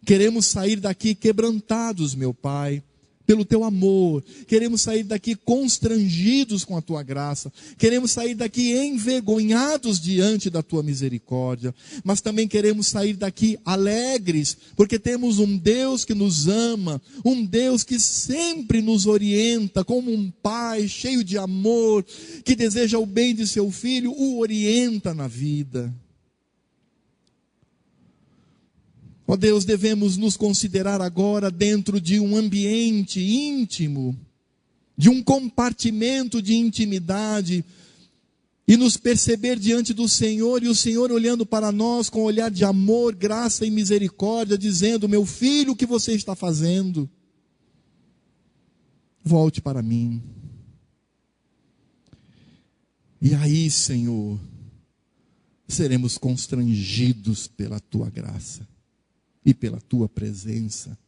Queremos sair daqui quebrantados, meu Pai, pelo Teu amor. Queremos sair daqui constrangidos com a Tua graça. Queremos sair daqui envergonhados diante da Tua misericórdia. Mas também queremos sair daqui alegres, porque temos um Deus que nos ama, um Deus que sempre nos orienta, como um Pai cheio de amor, que deseja o bem de seu filho, o orienta na vida. Ó Deus, devemos nos considerar agora dentro de um ambiente íntimo, de um compartimento de intimidade, e nos perceber diante do Senhor, e o Senhor olhando para nós com um olhar de amor, graça e misericórdia, dizendo, meu filho, o que você está fazendo? Volte para mim. E aí, Senhor, seremos constrangidos pela Tua graça e pela Tua presença.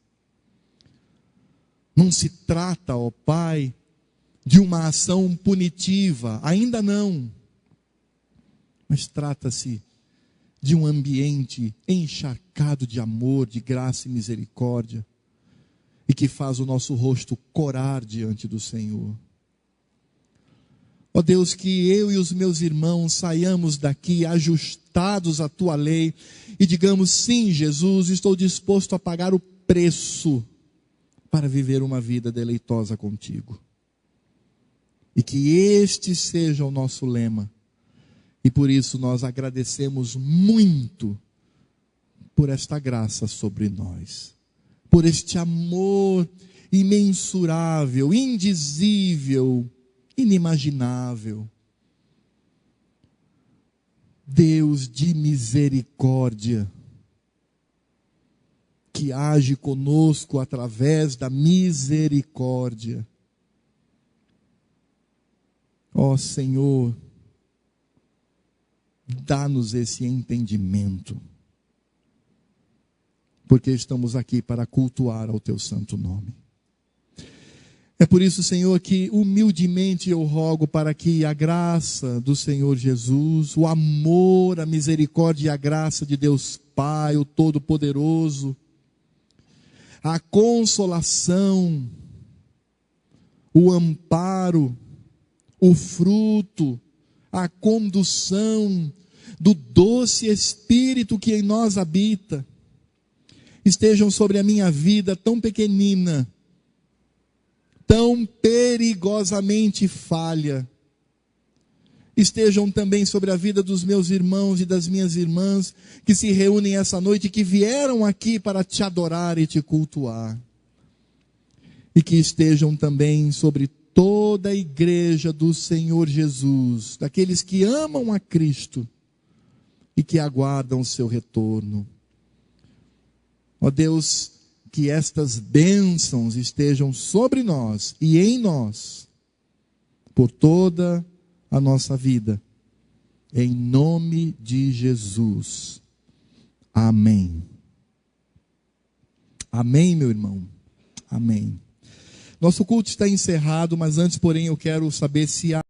Não se trata, ó Pai, de uma ação punitiva, ainda não. Mas trata-se de um ambiente encharcado de amor, de graça e misericórdia, e que faz o nosso rosto corar diante do Senhor. Ó Deus, que eu e os meus irmãos saiamos daqui ajustados à Tua lei e digamos, sim, Jesus, estou disposto a pagar o preço para viver uma vida deleitosa contigo. E que este seja o nosso lema. E por isso nós agradecemos muito por esta graça sobre nós. Por este amor imensurável, indizível, inimaginável. Deus de misericórdia, que age conosco através da misericórdia. Ó Senhor, dá-nos esse entendimento, porque estamos aqui para cultuar ao teu santo nome. É por isso, Senhor, que humildemente eu rogo para que a graça do Senhor Jesus, o amor, a misericórdia e a graça de Deus Pai, o Todo-Poderoso, a consolação, o amparo, o fruto, a condução do doce Espírito que em nós habita, estejam sobre a minha vida tão pequenina, tão perigosamente falha, estejam também sobre a vida dos meus irmãos e das minhas irmãs, que se reúnem essa noite, que vieram aqui para te adorar e te cultuar, e que estejam também sobre toda a igreja do Senhor Jesus, daqueles que amam a Cristo, e que aguardam o seu retorno. Ó Deus, que estas bênçãos estejam sobre nós e em nós, por toda a nossa vida, em nome de Jesus. Amém. Amém, meu irmão. Amém. Nosso culto está encerrado, mas antes, porém, eu quero saber se há